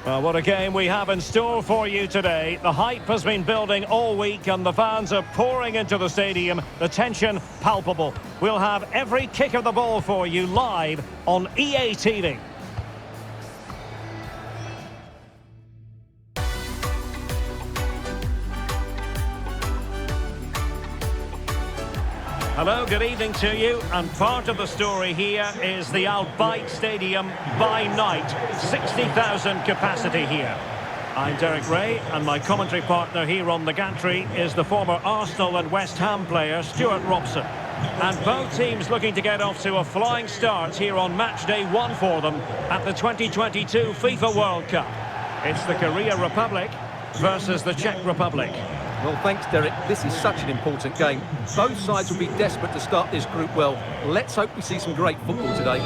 Well, what a game we have in store for you today. The hype has been building all week and the fans are pouring into the stadium. The tension palpable. We'll have every kick of the ball for you live on EA TV. Hello, good evening to you, and part of the story here is the Al Bayt Stadium by night. 60,000 capacity here. I'm Derek Ray, and my commentary partner here on the gantry is the former Arsenal and West Ham player Stuart Robson. And both teams looking to get off to a flying start here on match day 1 for them at the 2022 FIFA World Cup. It's the Korea Republic versus the Czech Republic. Well, thanks, Derek. This is such an important game. Both sides will be desperate to start this group well. Let's hope we see some great football today.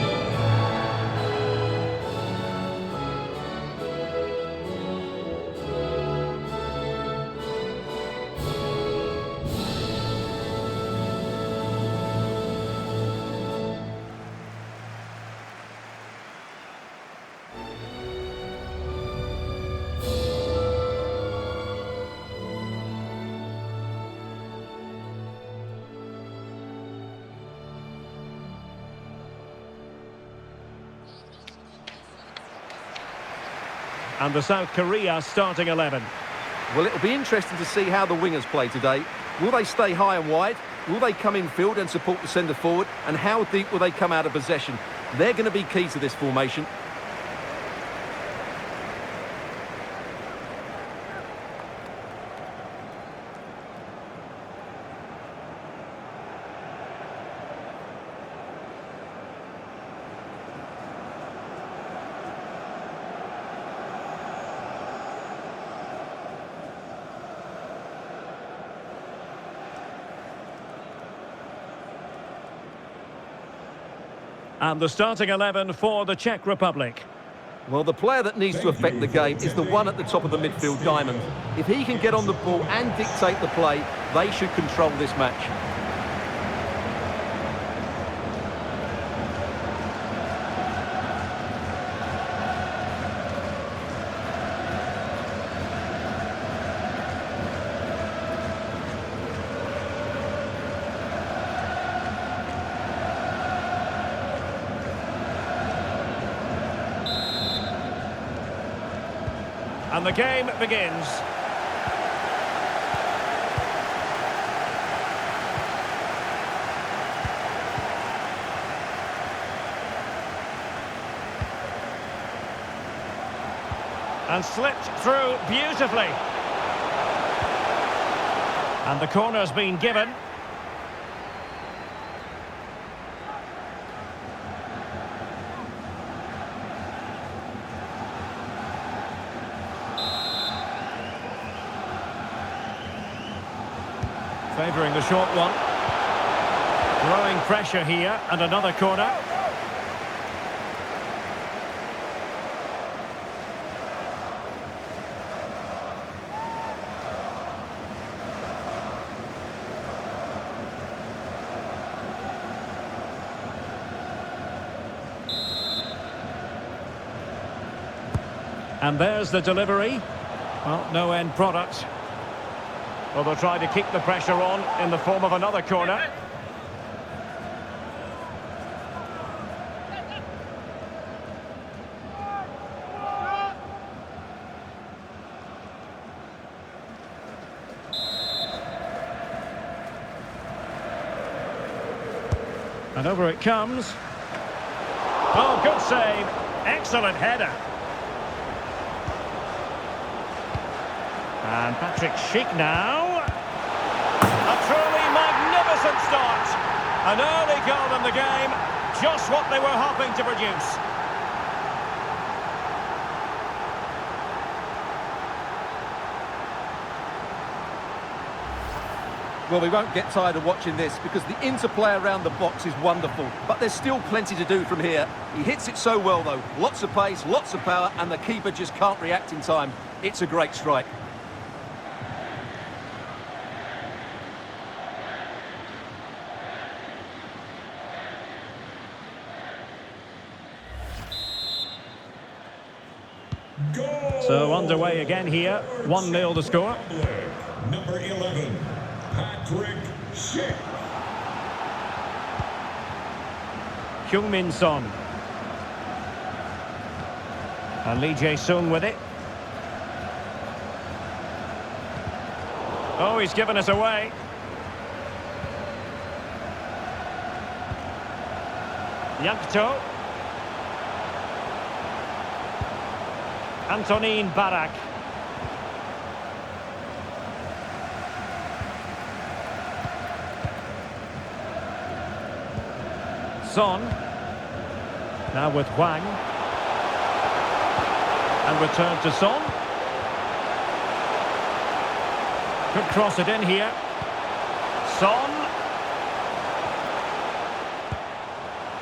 And the South Korea starting 11. Well, it'll be interesting to see how the wingers play today. Will they stay high and wide? Will they come in field and support the centre forward? And how deep will they come out of possession? They're going to be key to this formation. And the starting 11 for the Czech Republic. Well, the player that needs to affect the game is the one at the top of the midfield diamond. If he can get on the ball and dictate the play, they should control this match. And the game begins. And slipped through beautifully. And the corner's been given. Favouring the short one. Growing pressure here, and another corner. And there's the delivery. Well, no end product. Well, they'll try to keep the pressure on in the form of another corner. And over it comes. Oh, good save. Excellent header. And Patrick Schick now. A truly magnificent start. An early goal in the game. Just what they were hoping to produce. Well, we won't get tired of watching this because the interplay around the box is wonderful. But there's still plenty to do from here. He hits it so well, though. Lots of pace, lots of power, and the keeper just can't react in time. It's a great strike. Goal! So underway again here. 1-0 the score. Number 11, Czech. Heung-min Son. And Lee Jae-sung with it. Oh, he's given us away. Yankto. Antonin Barak. Son. Now with Hwang. And return to Son. Could cross it in here. Son.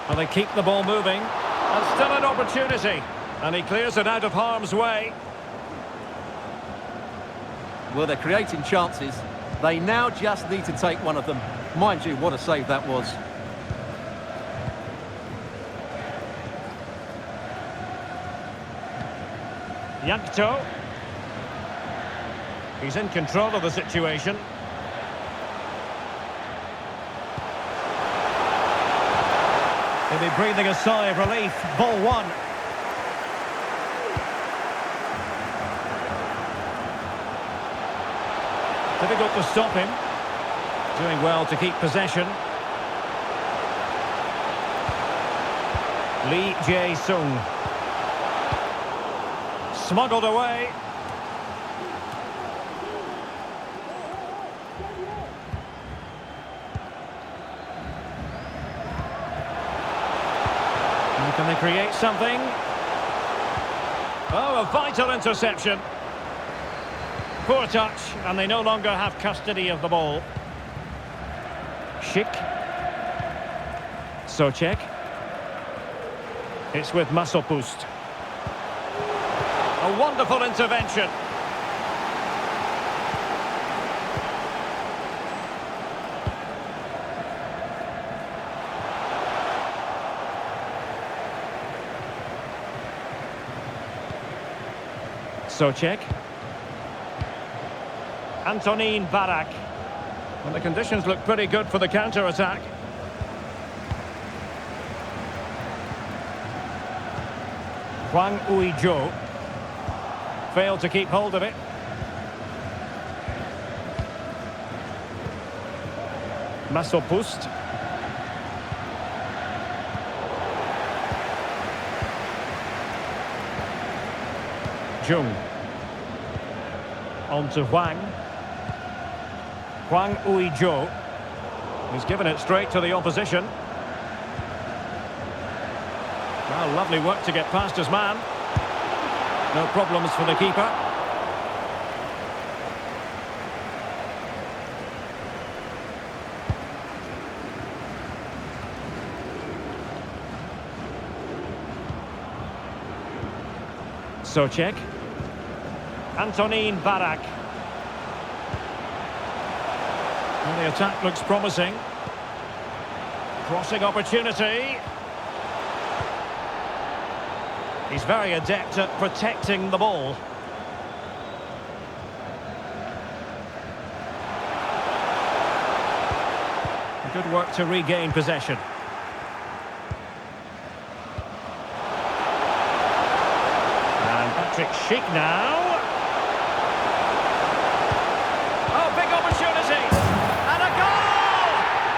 And they keep the ball moving. And still an opportunity. And he clears it out of harm's way. Well, they're creating chances. They now just need to take one of them. Mind you, what a save that was. Yankto. He's in control of the situation. He'll be breathing a sigh of relief. Ball one. Difficult to stop him. Doing well to keep possession. Lee Jae-sung. Smuggled away. And can they create something? Oh, a vital interception. Poor touch, and they no longer have custody of the ball. Schick. Czech. It's with Masopust. A wonderful intervention. Czech. Antonin Barak. And the conditions look pretty good for the counter-attack. Hwang Ui-jo. Failed to keep hold of it. Masopust. Jung. On to Hwang. Hwang Ui-jo. He's given it straight to the opposition. Well, lovely work to get past his man. No problems for the keeper. Czech. Antonin Barak. Well, the attack looks promising. Crossing opportunity. He's very adept at protecting the ball. Good work to regain possession. And Patrick Schick now. Oh, big opportunity. And a goal!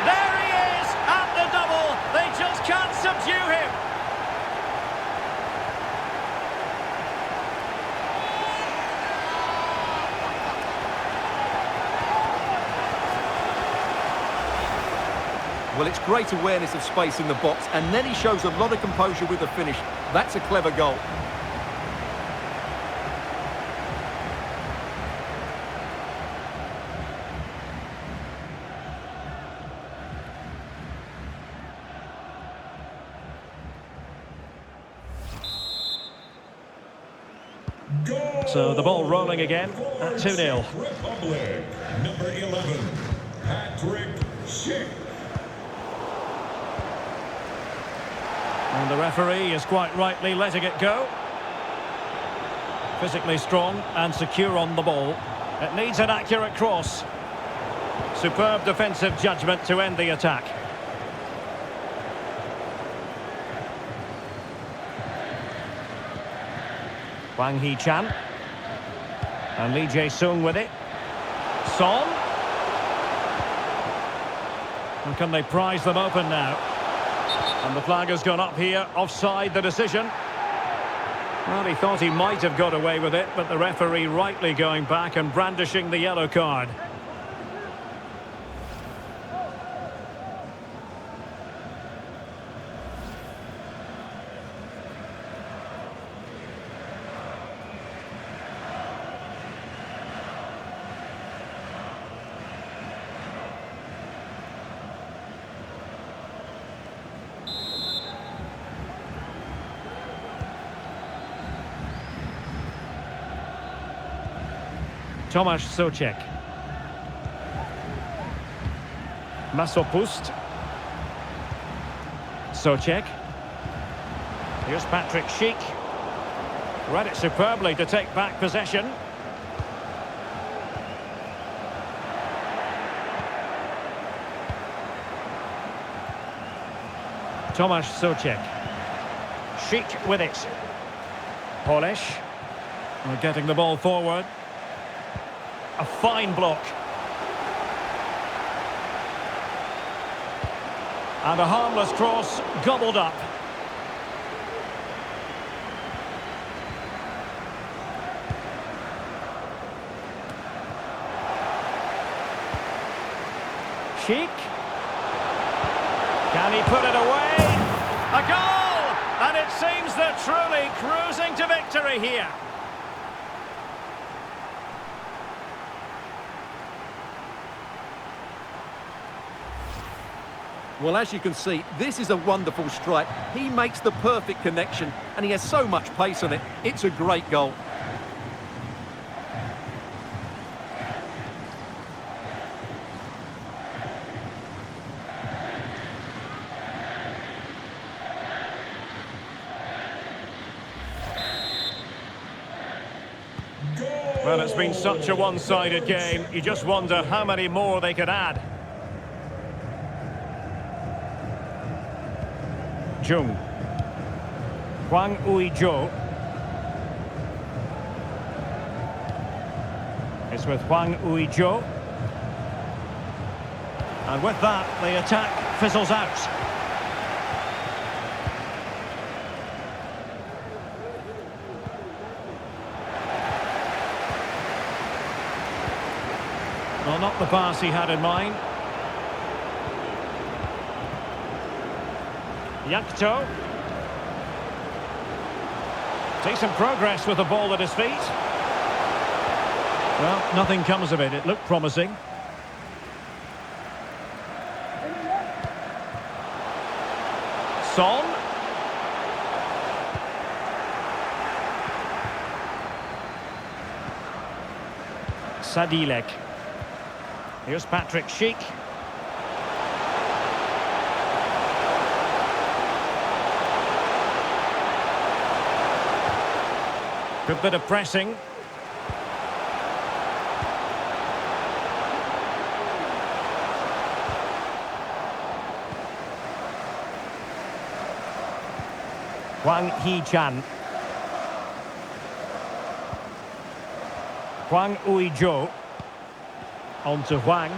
There he is at the double. They just can't subdue him. Well, it's great awareness of space in the box, and then he shows a lot of composure with the finish. That's a clever goal. So the ball rolling again at 2-0. Republic, number 11, Czech. And the referee is quite rightly letting it go. Physically strong and secure on the ball. It needs an accurate cross. Superb defensive judgment to end the attack. Wang Hee-chan. And Lee Jae-sung with it. Son. And can they prize them open now? And the flag has gone up here. Offside the decision. Well, he thought he might have got away with it, but the referee rightly going back and brandishing the yellow card. Tomasz Souček. Masopust. Souček. Here's Patrick Schick. Read it superbly to take back possession. Tomasz Souček. Schick with it. Polish. We're getting the ball forward. A fine block. And a harmless cross gobbled up. Schick. Can he put it away? A goal! And it seems they're truly cruising to victory here. Well, as you can see, this is a wonderful strike. He makes the perfect connection, and he has so much pace on it. It's a great goal. Well, it's been such a one-sided game. You just wonder how many more they could add. Jung. Hwang Ui-jo. It's with Hwang Ui-jo. And with that, the attack fizzles out. Well, not the pass he had in mind. Yakto. Decent progress with the ball at his feet. Well, nothing comes of it. It looked promising. Son. Sadilek. Here's Patrick Schick. Good bit of pressing. Hwang Hee-chan. Hwang Ui-jo. On to Hwang.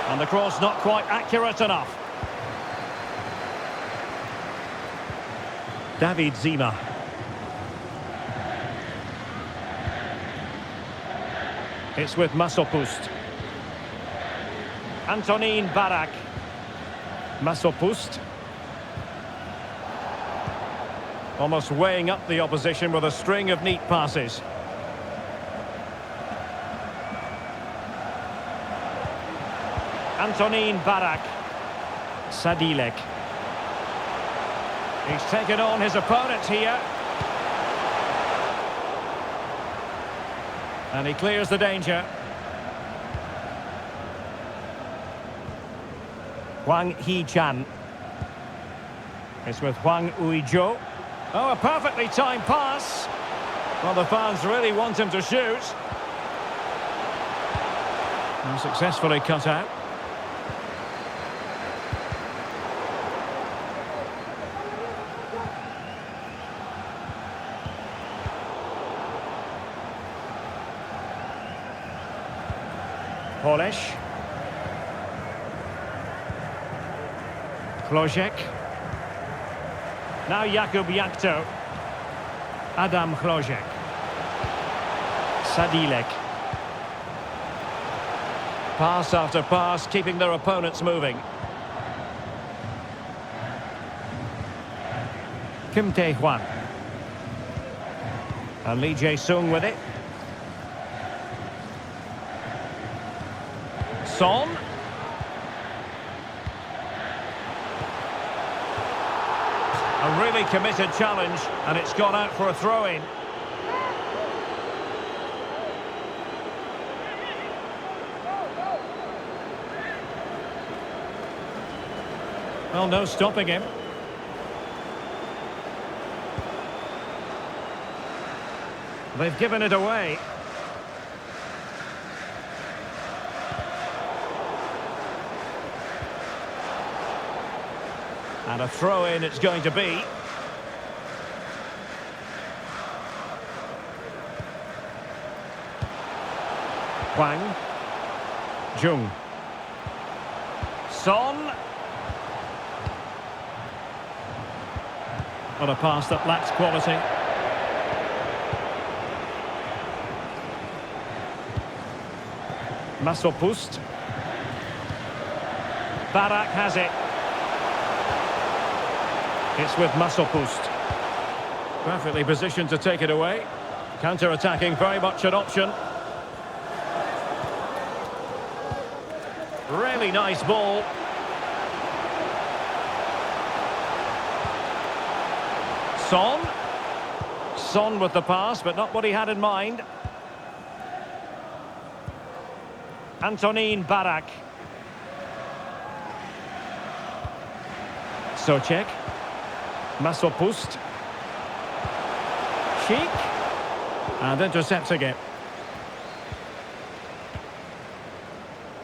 And the cross not quite accurate enough. David Zima. It's with Masopust. Antonin Barak. Masopust. Almost weighing up the opposition with a string of neat passes. Antonin Barak. Sadilek. He's taken on his opponent here. And he clears the danger. Hwang Hee-chan. It's with Hwang Ui-jo. Oh, a perfectly timed pass. Well, the fans really want him to shoot. And successfully cut out. Polish. Chlojek. Now Jakub Jankto. Adam Chlojek. Sadilek. Pass after pass, keeping their opponents moving. Kim Tae-hwan. And Lee Jae-sung with it. Son. A really committed challenge, and it's gone out for a throw-in. Well, no stopping him. They've given it away. And a throw-in it's going to be. Hwang. Jung. Son. On a pass that lacks quality. Masopust. Barak has it. It's with Masopust. Perfectly positioned to take it away. Counter-attacking, very much an option. Really nice ball. Son. Son with the pass, but not what he had in mind. Antonin Barak. Socek. Masopust. Sheik. And intercepting it.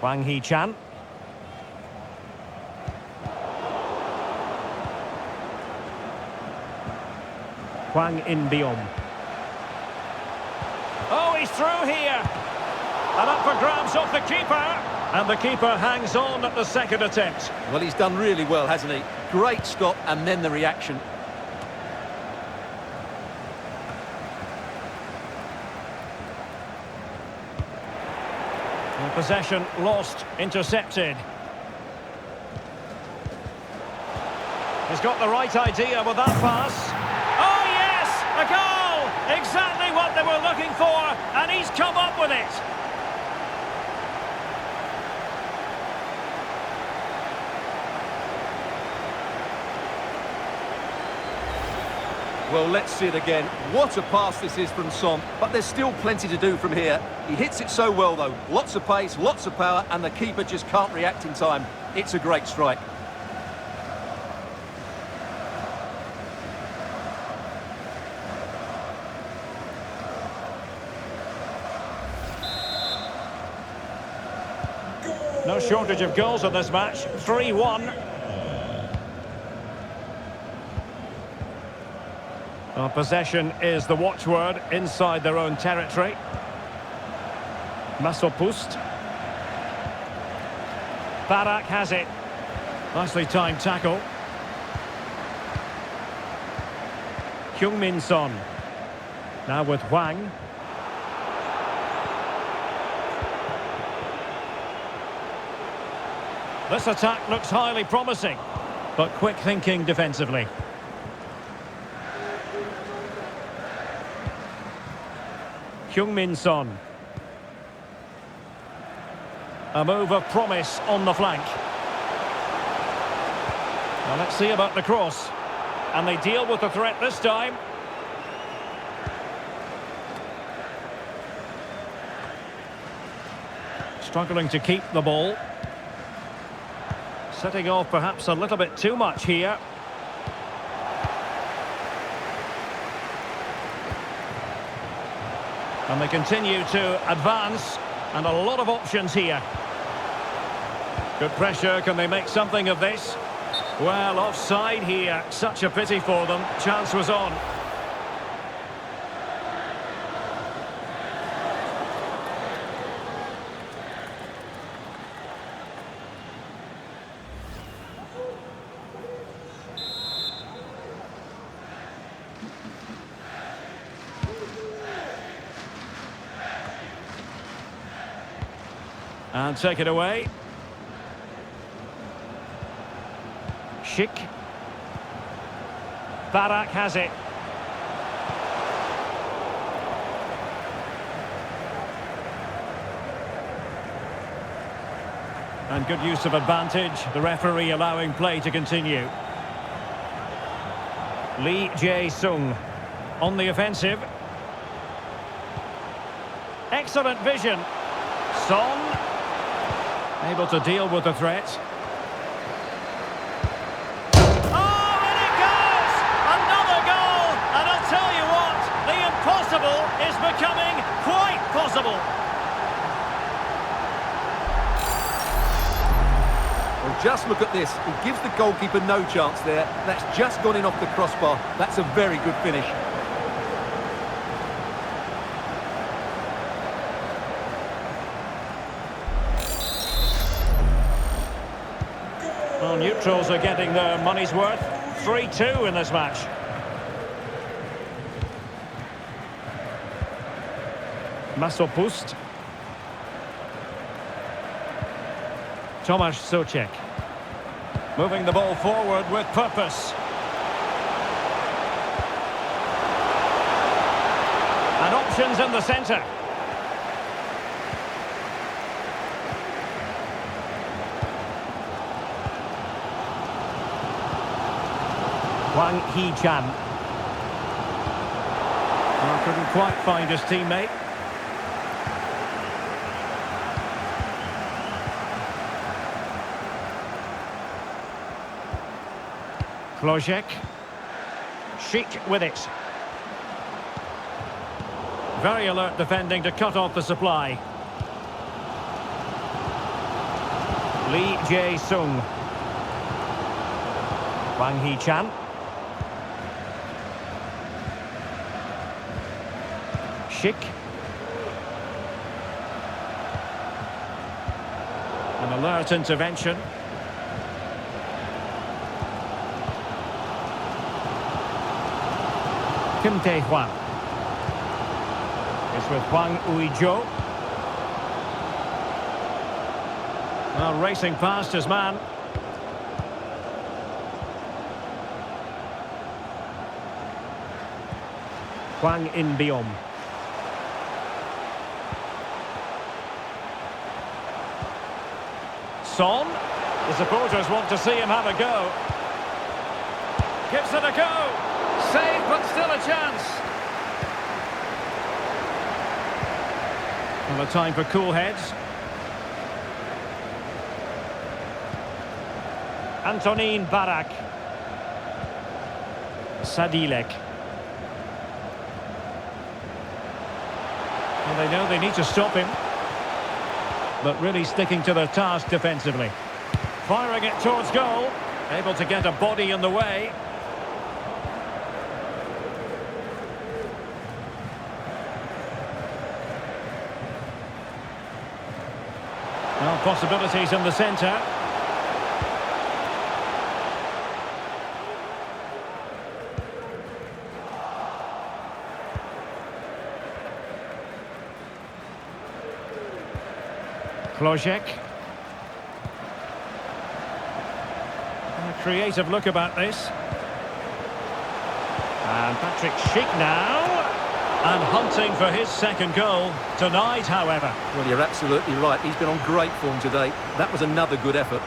Wang Hee-chan. Hwang In-beom. Oh, he's through here. And up for grabs off the keeper. And the keeper hangs on at the second attempt. Well, he's done really well, hasn't he? Great stop and then the reaction. And possession lost, intercepted. He's got the right idea with that pass. Oh, yes! A goal! Exactly what they were looking for, and he's come up with it. Well, let's see it again. What a pass this is from Son, but there's still plenty to do from here. He hits it so well, though. Lots of pace, lots of power, and the keeper just can't react in time. It's a great strike. No shortage of goals in this match. 3-1. Well, possession is the watchword inside their own territory. Masopust. Barak has it. Nicely timed tackle. Heung-min Son. Now with Hwang. This attack looks highly promising, but quick thinking defensively. Heung-min Son. A move of promise on the flank. Now let's see about the cross. And they deal with the threat this time. Struggling to keep the ball. Setting off perhaps a little bit too much here. And they continue to advance, and a lot of options here. Good pressure, can they make something of this? Well, offside here, such a pity for them. Chance was on. And take it away. Schick. Barak has it. And good use of advantage. The referee allowing play to continue. Lee Jae-sung on the offensive. Excellent vision. Son. Able to deal with the threat. Oh, and it goes! Another goal! And I'll tell you what, the impossible is becoming quite possible. Well, just look at this. He gives the goalkeeper no chance there. That's just gone in off the crossbar. That's a very good finish. Well, neutrals are getting their money's worth. 3-2 in this match. Masopust. Tomasz Souček. Moving the ball forward with purpose. And options in the centre. Wang Hee-chan. Well, couldn't quite find his teammate. Klojek. Schick with it. Very alert defending to cut off the supply. Lee Jae-sung. Wang Hee-chan. Schick. An alert intervention. Kim Tae-hwan is with Hwang Ui-jo. Well, racing past his man. Hwang In-beom. Son. The supporters want to see him have a go. Gives it a go. Save, but still a chance. Well, a time for cool heads. Antonin Barak. Sadilek. Well, they know they need to stop him, but really sticking to their task defensively. Firing it towards goal. Able to get a body in the way. Well, possibilities in the centre. Klojek. A creative look about this. And Patrick Schick now. And hunting for his second goal tonight, however. Well, you're absolutely right. He's been on great form today. That was another good effort.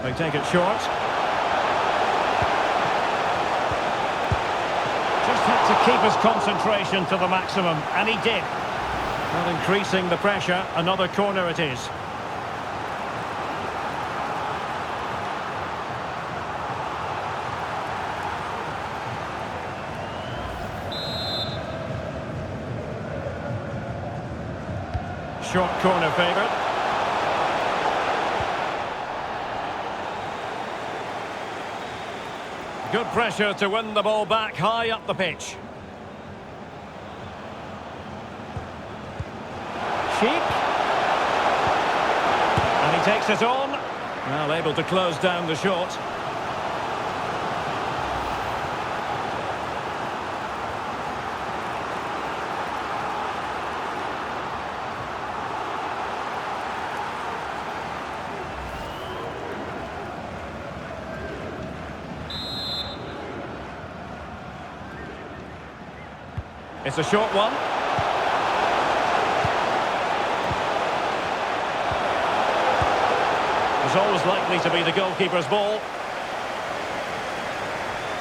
They take it short. Just had to keep his concentration to the maximum, and he did. Not increasing the pressure. Another corner it is. Short corner favoured. Good pressure to win the ball back high up the pitch. Sheep. And he takes it on. Well, able to close down the shot. It's a short one. It's always likely to be the goalkeeper's ball.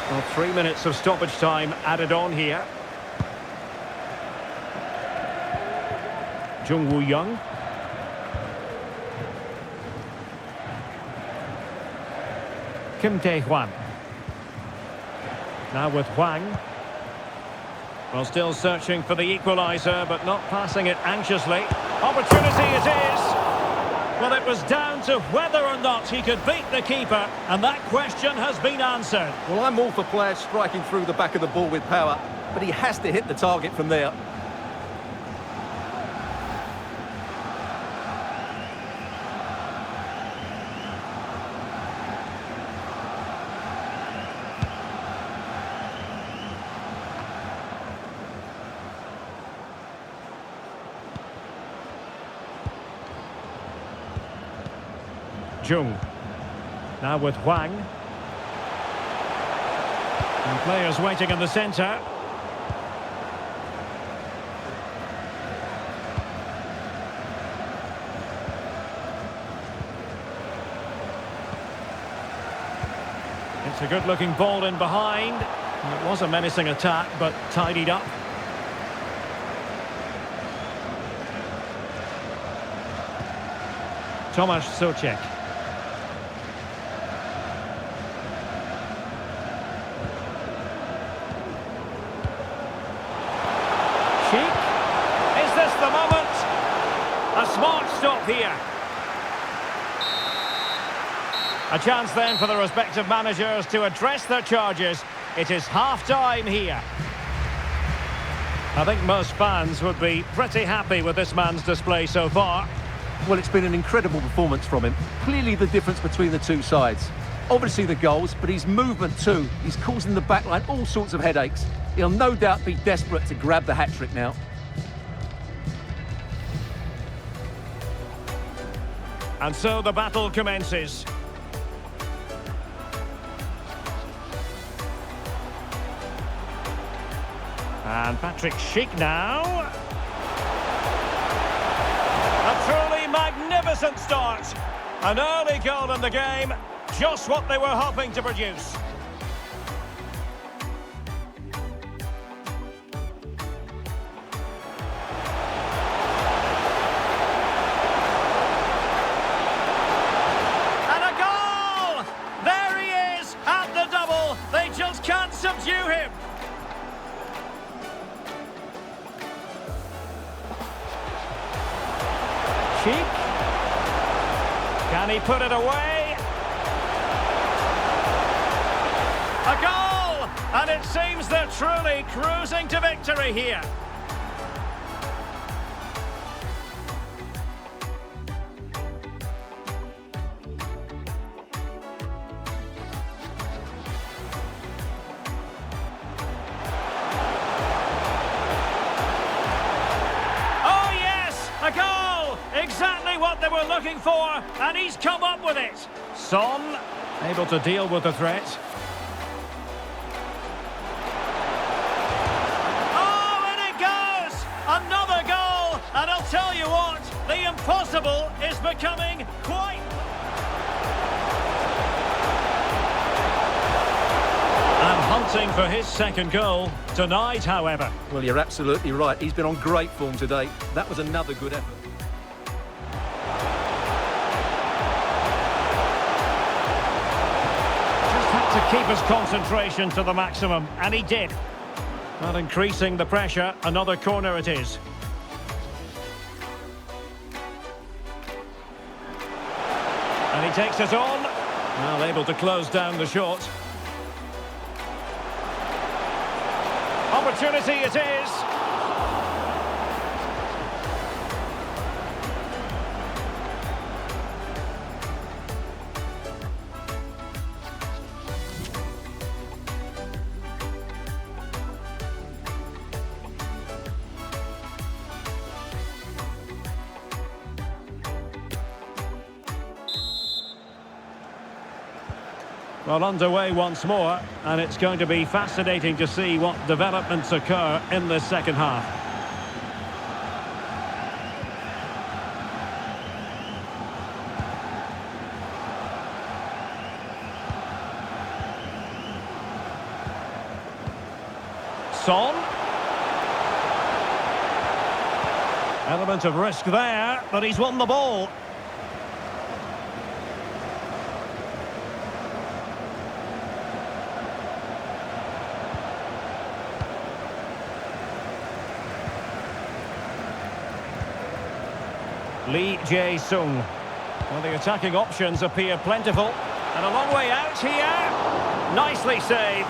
Well, 3 minutes of stoppage time added on here. Jung Woo-young. Kim Tae-hwan. Now with Hwang. Well, still searching for the equaliser, but not passing it anxiously. Opportunity it is! Well, it was down to whether or not he could beat the keeper, and that question has been answered. Well, I'm all for players striking through the back of the ball with power, but he has to hit the target from there. Jung. Now with Hwang. And players waiting in the centre. It's a good-looking ball in behind. It was a menacing attack, but tidied up. Tomasz Souček. Is this the moment? A smart stop here. A chance then for the respective managers to address their charges. It is half-time here. I think most fans would be pretty happy with this man's display so far. Well, it's been an incredible performance from him. Clearly the difference between the two sides. Obviously the goals, but his movement too. He's causing the backline all sorts of headaches. He'll no doubt be desperate to grab the hat-trick now. And so the battle commences. And Patrick Schick now. A truly magnificent start. An early goal in the game. Just what they were hoping to produce. And a goal! There he is at the double. They just can't subdue him. Sheep. Can he put it away? A goal! And it seems they're truly cruising to victory here. Oh yes! A goal! Exactly what they were looking for, and he's come up with it. Son, able to deal with the threat. Another goal, and I'll tell you what, the impossible is becoming quite... And chancing for his second goal. Denied, however. Well, you're absolutely right. He's been on great form today. That was another good effort. Just had to keep his concentration to the maximum, and he did. Not increasing the pressure, another corner it is. And he takes it on. Well, able to close down the shot. Opportunity it is. Well, underway once more, and it's going to be fascinating to see what developments occur in the second half. Son. Element of risk there, but he's won the ball. Lee Jae-sung. Well, the attacking options appear plentiful. And a long way out here. Nicely saved.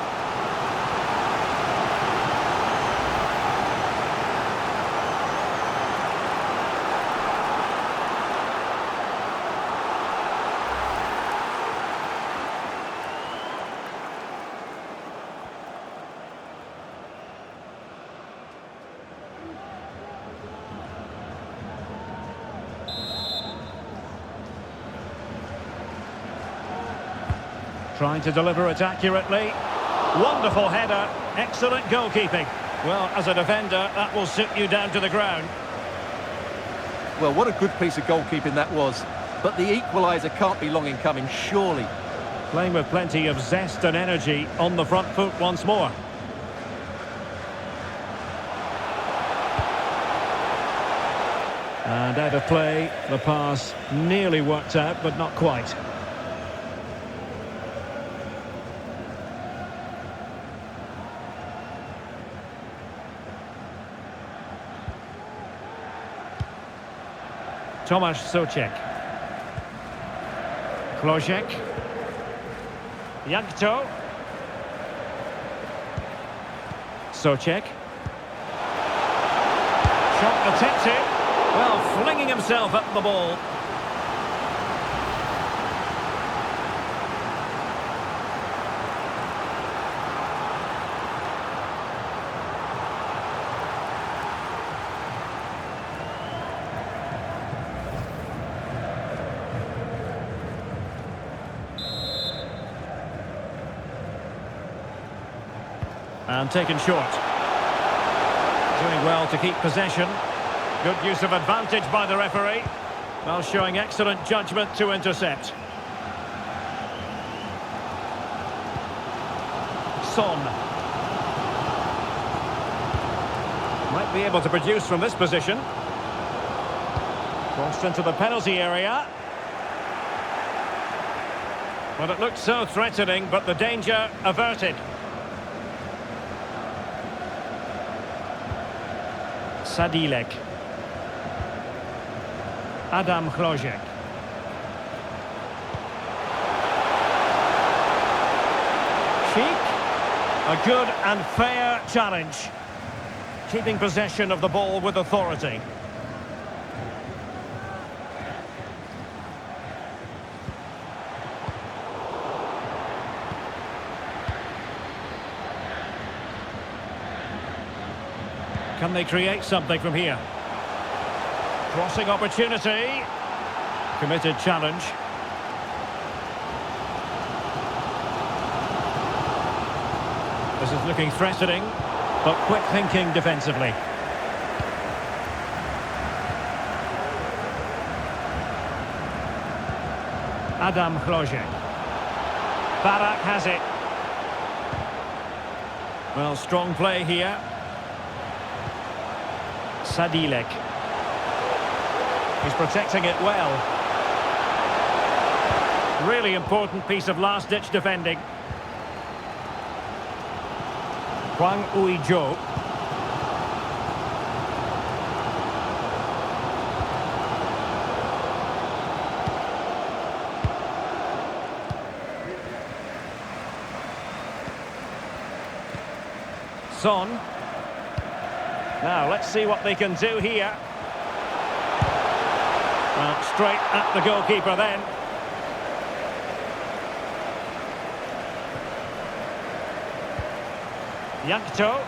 Trying to deliver it accurately. Wonderful header. Excellent goalkeeping. Well, as a defender, that will sit you down to the ground. Well, what a good piece of goalkeeping that was. But the equaliser can't be long in coming, surely. Playing with plenty of zest and energy on the front foot once more. And out of play, the pass nearly worked out, but not quite. Tomasz Souček. Klozek. Jankto. Souček. Shot attempted. Well, flinging himself at the ball. And taken short. Doing well to keep possession. Good use of advantage by the referee, while showing excellent judgment to intercept. Son. Might be able to produce from this position. Crossed into the penalty area. Well, it looked so threatening, but the danger averted. Sadilek. Adam Klozek. Sheik. A good and fair challenge. Keeping possession of the ball with authority. Can they create something from here? Crossing opportunity. Committed challenge. This is looking threatening, but quick thinking defensively. Adam Klozek. Barak has it. Well, strong play here. Sadilek. He's protecting it well. Really important piece of last-ditch defending. Hwang Ui-jo. Son. Now, let's see what they can do here. Well, straight at the goalkeeper then. Yankto.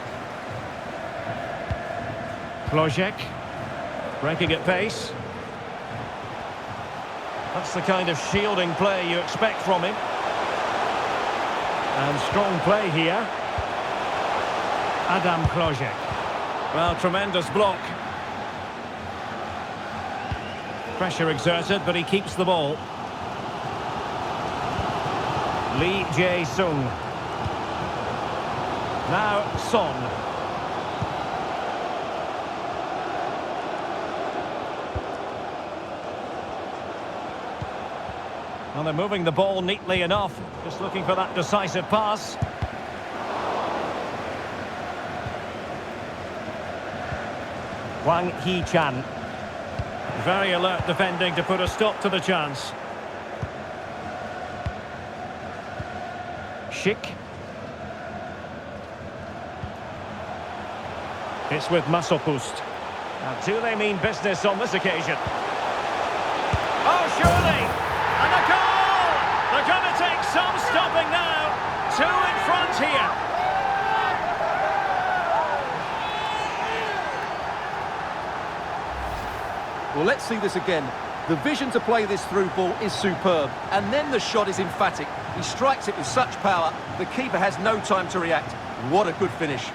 Klojek. Breaking at pace. That's the kind of shielding play you expect from him. And strong play here. Adam Klojek. Well, tremendous block. Pressure exerted, but he keeps the ball. Lee Jae-sung. Now, Son. Well, they're moving the ball neatly enough. Just looking for that decisive pass. Wang Hee-chan. Very alert defending to put a stop to the chance. Schick. It's with Masopust. Now, do they mean business on this occasion? Oh, surely! And a goal! They're going to take some stopping now. 2 in front here. Well, let's see this again. The vision to play this through ball is superb, and then the shot is emphatic. He strikes it with such power, the keeper has no time to react. What a good finish.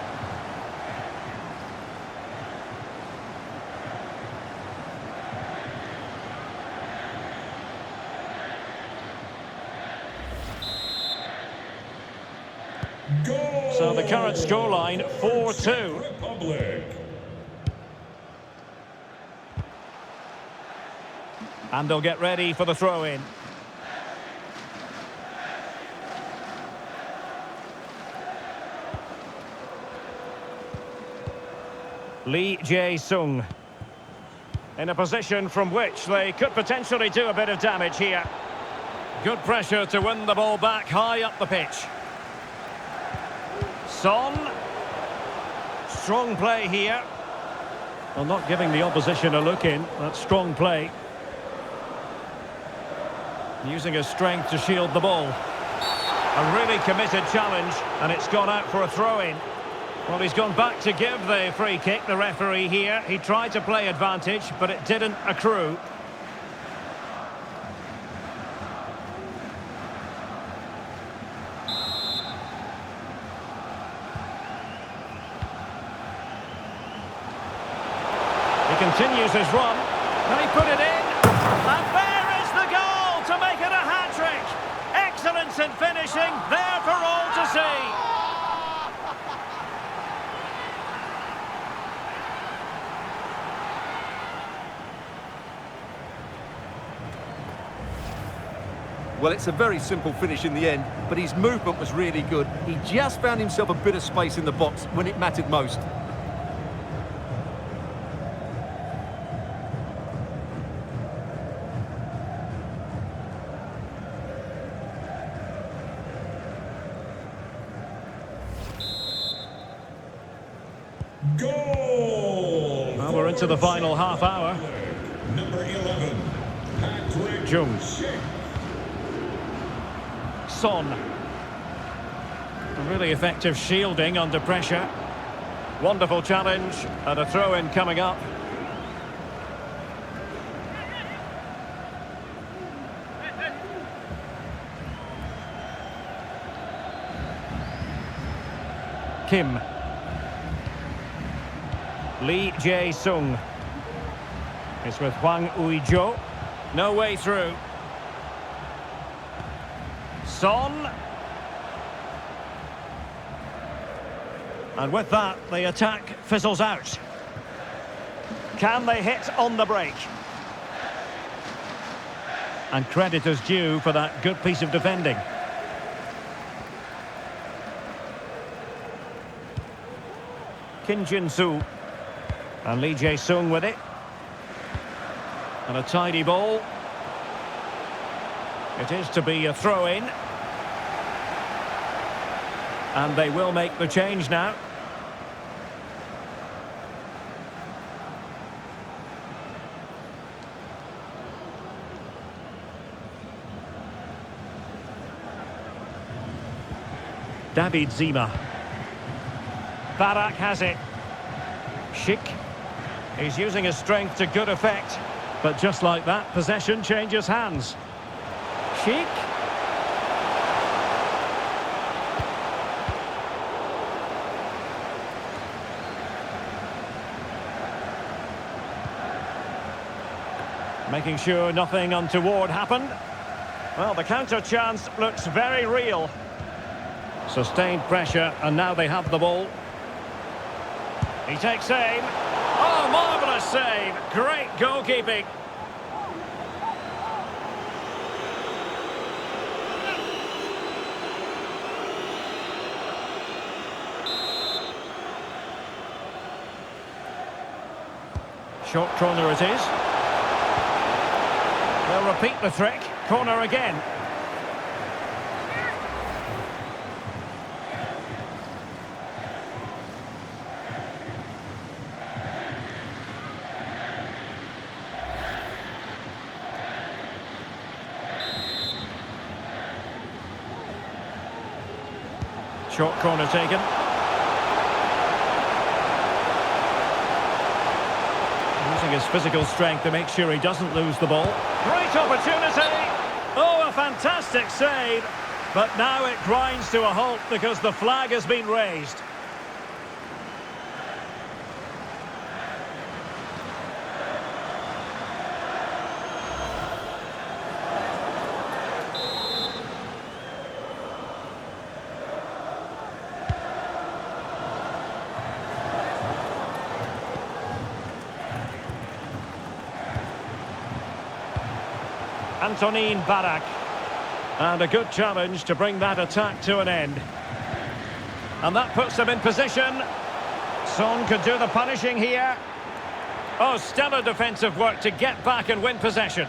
Goal! So the current scoreline, 4-2. Republic. And they'll get ready for the throw-in. Lee Jae-sung. In a position from which they could potentially do a bit of damage here. Good pressure to win the ball back high up the pitch. Son. Strong play here. Well, not giving the opposition a look in. That's strong play. Using his strength to shield the ball. A really committed challenge, and it's gone out for a throw-in. Well, he's gone back to give the free kick, the referee here. He tried to play advantage, but it didn't accrue. He continues his run. Can he put it in? And there is the goal to make it a hat-trick. Excellence in finishing, there for all to see. Well, it's a very simple finish in the end, but his movement was really good. He just found himself a bit of space in the box when it mattered most. Goal! Well, we're into the final half hour. Number 11, Patrick Jung. Schick. Son. A really effective shielding under pressure. Wonderful challenge, and a throw-in coming up. Kim. Lee Jae-sung. It's with Hwang Ui-jo. No way through. Son. And with that, the attack fizzles out. Can they hit on the break? And credit is due for that good piece of defending. Kim Jin-soo. And Lee Jae-sung with it. And a tidy ball. It is to be a throw-in. And they will make the change now. David Zima. Barak has it. Schick. He's using his strength to good effect. But just like that, possession changes hands. Schick. Making sure nothing untoward happened. Well, the counter chance looks very real. Sustained pressure, and now they have the ball. He takes aim. Oh, marvellous save. Great goalkeeping. Short corner it is. They'll repeat the trick. Corner again. Short corner taken. Using his physical strength to make sure he doesn't lose the ball. Great opportunity! Oh, a fantastic save! But now it grinds to a halt because the flag has been raised. Antonin Barak. And a good challenge to bring that attack to an end. And that puts them in position. Son could do the punishing here. Oh, stellar defensive work to get back and win possession.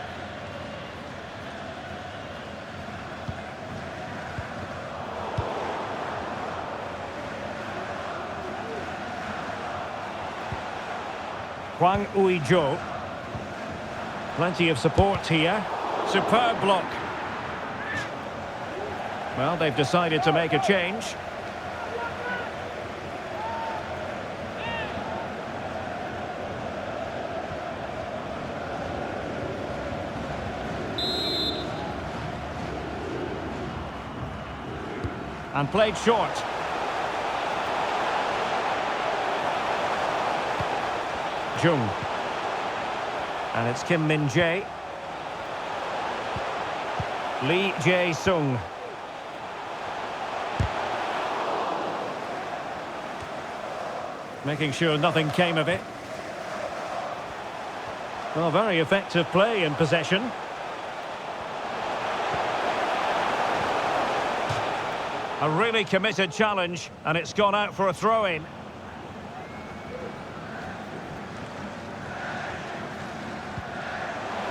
Hwang Ui-jo. Plenty of support here. Superb block. Well, they've decided to make a change. And played short. Jung. And it's Kim Min-jae. Lee Jae-sung. Making sure nothing came of it. Well, very effective play in possession. A really committed challenge, and it's gone out for a throw-in.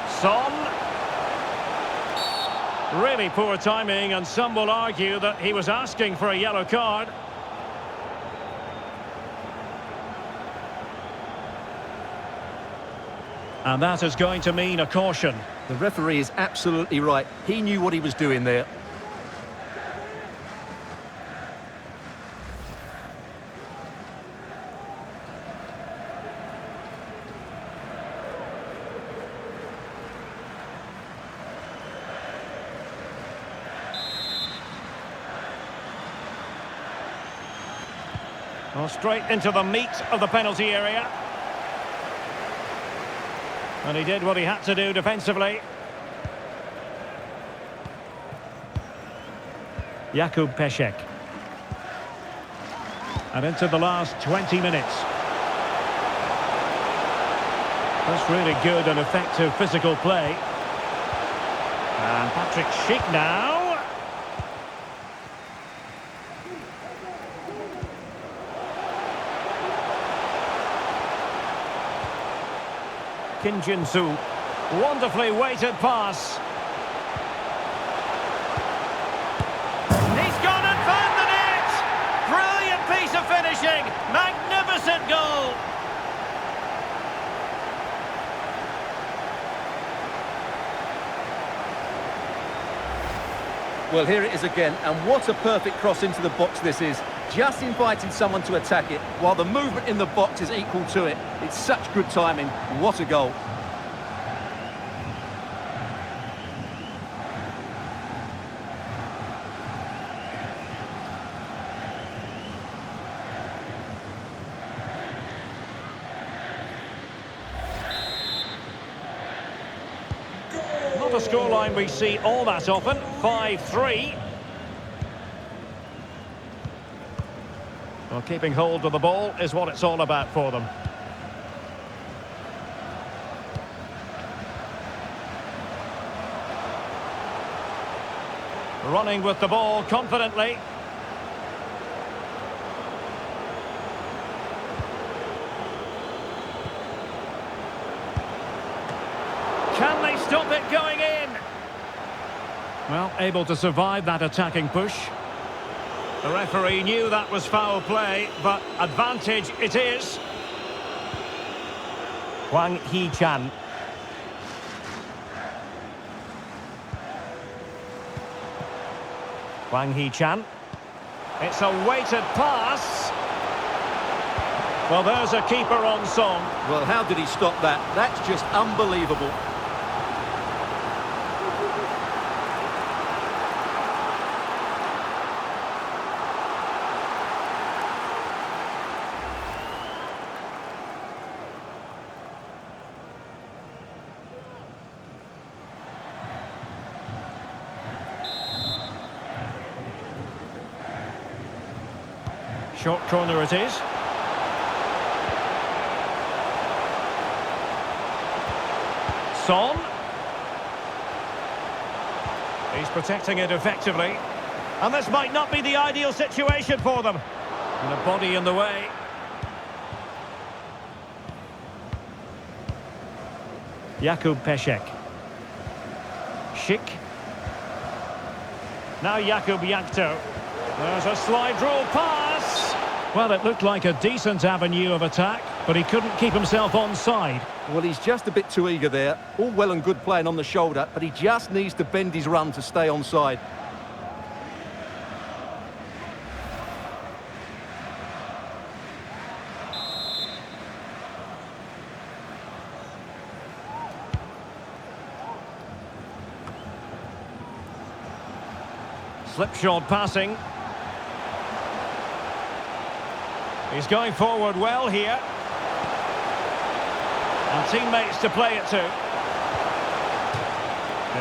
Son. Really poor timing, and some will argue that he was asking for a yellow card. And that is going to mean a caution. The referee is absolutely right. He knew what he was doing there. Well, straight into the meat of the penalty area. And he did what he had to do defensively. Jakub Pesek. And into the last 20 minutes. That's really good and effective physical play. And Patrick Schick now. Kim Jin-soo. Wonderfully weighted pass. He's gone and found the net! Brilliant piece of finishing! Magnificent goal! Well, here it is again, and what a perfect cross into the box this is. Just inviting someone to attack it, while the movement in the box is equal to it. It's such good timing. What a goal. Not a scoreline we see all that often. 5-3. Well, keeping hold of the ball is what it's all about for them. Running with the ball confidently. Can they stop it going in? Well, able to survive that attacking push. The referee knew that was foul play, but advantage it is. Hwang Hee-chan. Hwang Hee-chan. It's a weighted pass. Well, there's a keeper on Son. Well, how did he stop that? That's just unbelievable. Short corner it is. Son. He's protecting it effectively. And this might not be the ideal situation for them. And a body in the way. Jakub Peszek. Schick. Now Jakub Jankto. There's a slide rule pass. Well, it looked like a decent avenue of attack, but he couldn't keep himself onside. Well, he's just a bit too eager there. All well and good playing on the shoulder, but he just needs to bend his run to stay onside. Slipshod passing. He's going forward well here. And teammates to play it to. It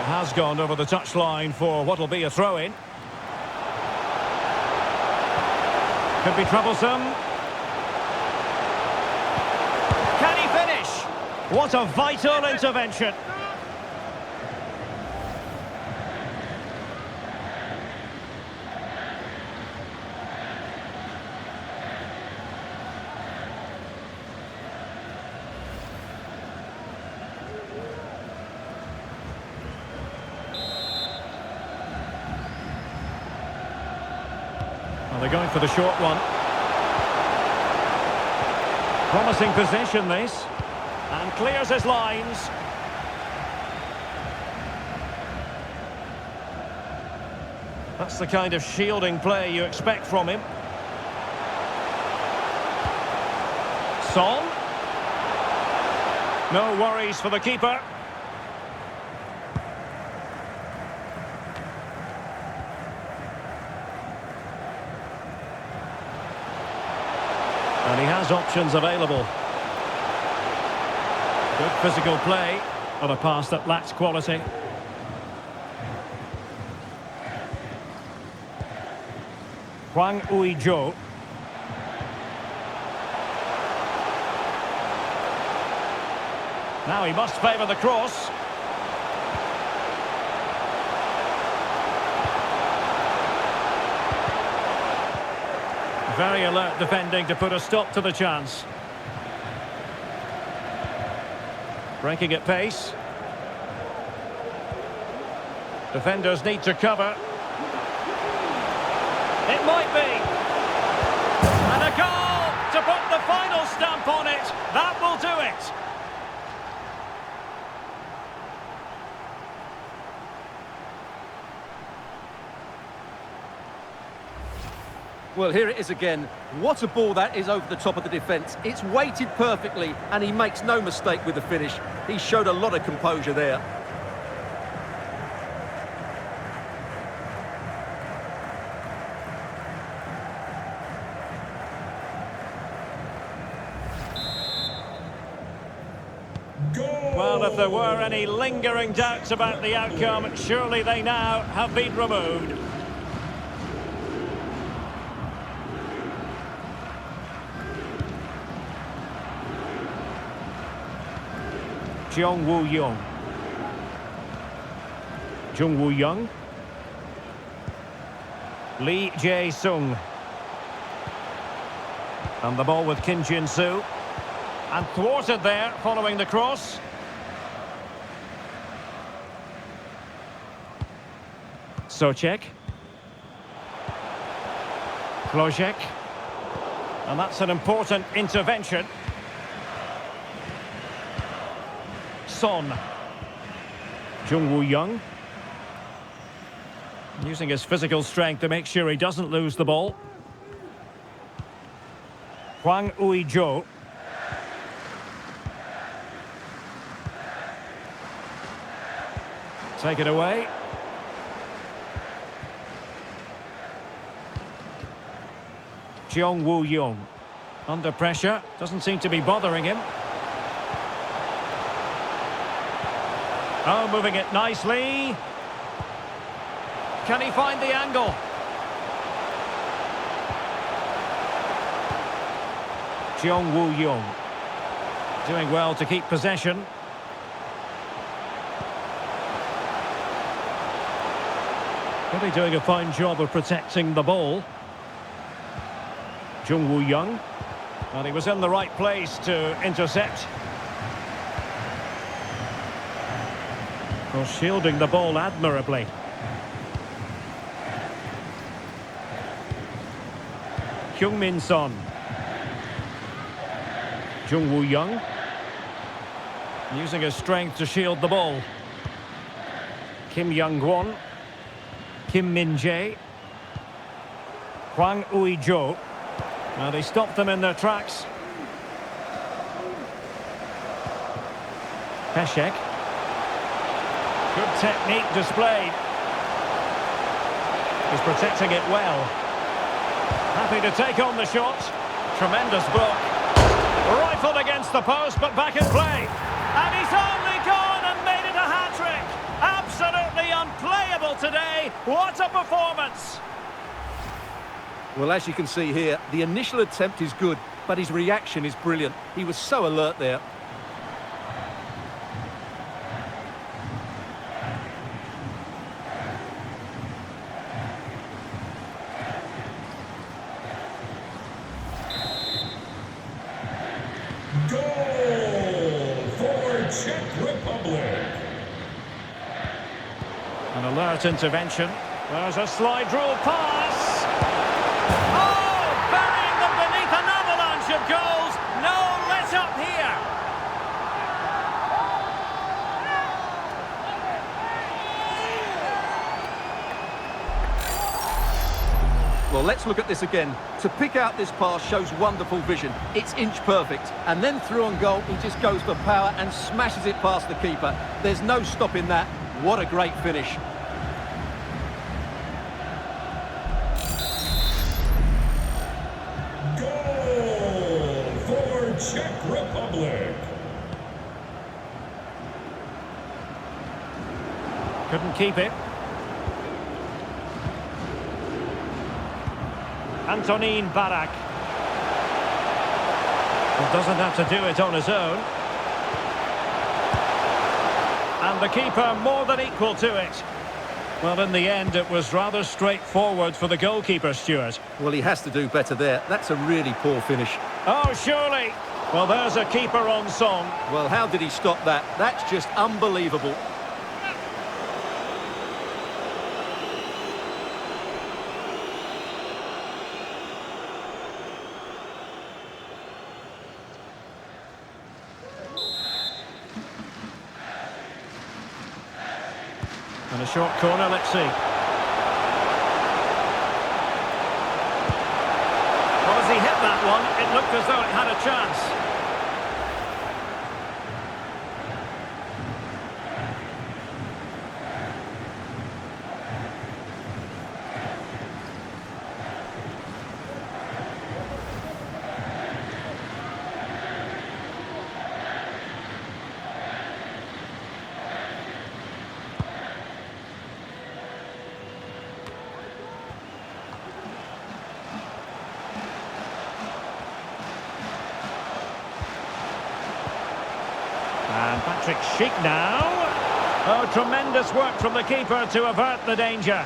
has gone over the touchline for what will be a throw-in. Could be troublesome. Can he finish? What a vital intervention. Well, they're going for the short one. Promising possession, this. And clears his lines. That's the kind of shielding play you expect from him. Son. No worries for the keeper. And he has options available. Good physical play, but a pass that lacks quality. Hwang Ui-jo. Now he must favour the cross. Very alert defending to put a stop to the chance. Breaking at pace. Defenders need to cover. It might be. And a goal to put the final stamp on it. That will do it. Well, here it is again. What a ball that is over the top of the defence. It's weighted perfectly, and he makes no mistake with the finish. He showed a lot of composure there. Well, if there were any lingering doubts about the outcome, surely they now have been removed. Jung Woo-young. Jung Woo-young. Lee Jae-sung. And the ball with Kim Jin-soo. And thwarted there following the cross. Socek. Klojek. And that's an important intervention. Son. Jung Woo-young. Using his physical strength to make sure he doesn't lose the ball. Hwang Ui-jo. Take it away. Jung Woo-young. Under pressure. Doesn't seem to be bothering him. Oh, moving it nicely. Can he find the angle? Jung Woo-young. Doing well to keep possession. Really doing a fine job of protecting the ball. Jung Woo-young. And he was in the right place to intercept. Well, shielding the ball admirably. Heung-min Son. Jung Woo-young. Using his strength to shield the ball. Kim Young-kwon. Kim Min-jae. Hwang Ui-jo. Now they stopped them in their tracks. Peshek. Good technique displayed. He's protecting it well. Happy to take on the shot. Tremendous block. Rifled against the post, but back in play. And he's only gone and made it a hat-trick. Absolutely unplayable today. What a performance. Well, as you can see here, the initial attempt is good, but his reaction is brilliant. He was so alert there. Goal for Czech Republic. An alert intervention. There's a slide rule pass. Oh, burying them beneath an avalanche of goals. No let up here. Well, let's look at this again. To pick out this pass shows wonderful vision. It's inch perfect. And then through on goal, he just goes for power and smashes it past the keeper. There's no stopping that. What a great finish. Goal for Czech Republic. Couldn't keep it. Antonin Barak. Well, doesn't have to do it on his own. And the keeper more than equal to it. Well, in the end, it was rather straightforward for the goalkeeper, Stuart. Well, he has to do better there. That's a really poor finish. Oh, surely. Well, there's a keeper on song. Well, how did he stop that? That's just unbelievable. And a short corner, let's see. Well, as he hit that one, it looked as though it had a chance. And Patrick Schick now. Oh, tremendous work from the keeper to avert the danger.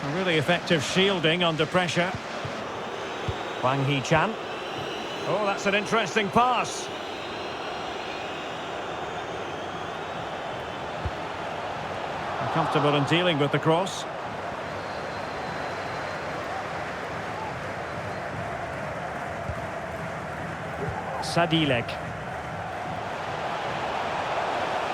A really effective shielding under pressure. Wang Hee-chan. Oh, that's an interesting pass. Comfortable in dealing with the cross. Sadilek.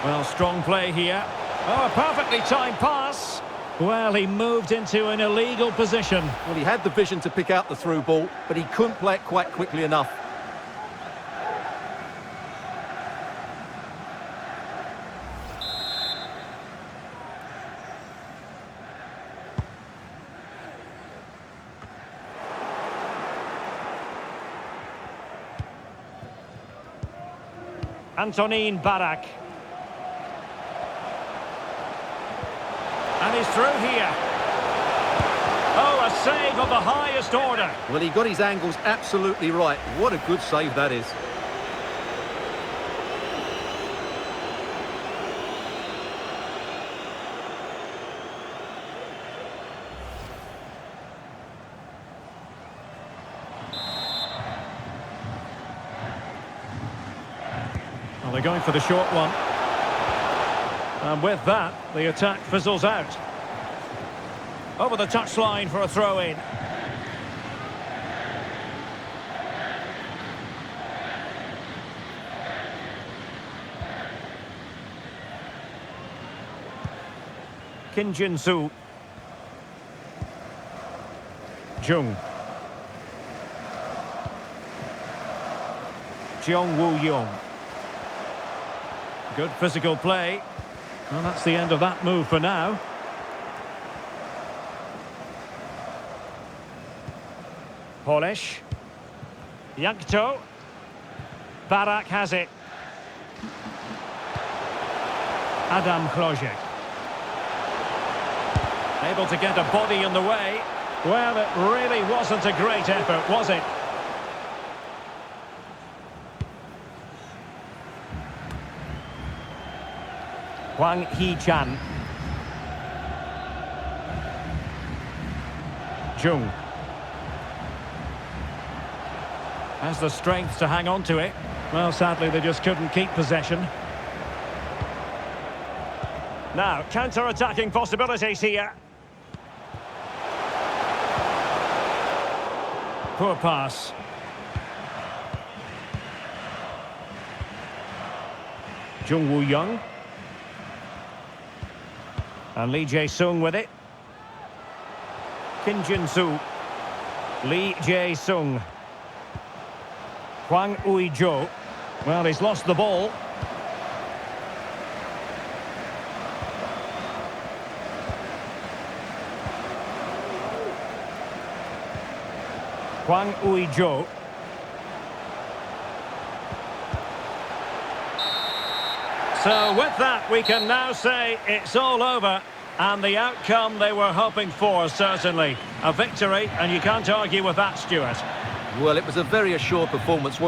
Well, strong play here. Oh, a perfectly timed pass. Well, he moved into an illegal position. Well, he had the vision to pick out the through ball, but he couldn't play it quite quickly enough. Antonin Barak. And he's through here. Oh, a save of the highest order. Well, he got his angles absolutely right. What a good save that is. Well, they're going for the short one. And with that, the attack fizzles out. Over the touchline for a throw-in. Kim Jin-soo. Jung. Jeong Woo-young. Good physical play. Well, that's the end of that move for now. Polish. Yankto. Barak has it. Adam Klojek. Able to get a body in the way. Well, it really wasn't a great effort, was it? Wang Hee-chan. Jung. Has the strength to hang on to it. Well, sadly, they just couldn't keep possession. Now, counter-attacking possibilities here. Poor pass. Jung Woo-young. And Lee Jae-sung with it. Kim Jin-soo. Lee Jae-sung. Hwang Ui-jo. Well, he's lost the ball. Hwang Ui-jo. So with that, we can now say it's all over. And the outcome they were hoping for, certainly. A victory, and you can't argue with that, Stuart. Well, it was a very assured performance, wasn't it?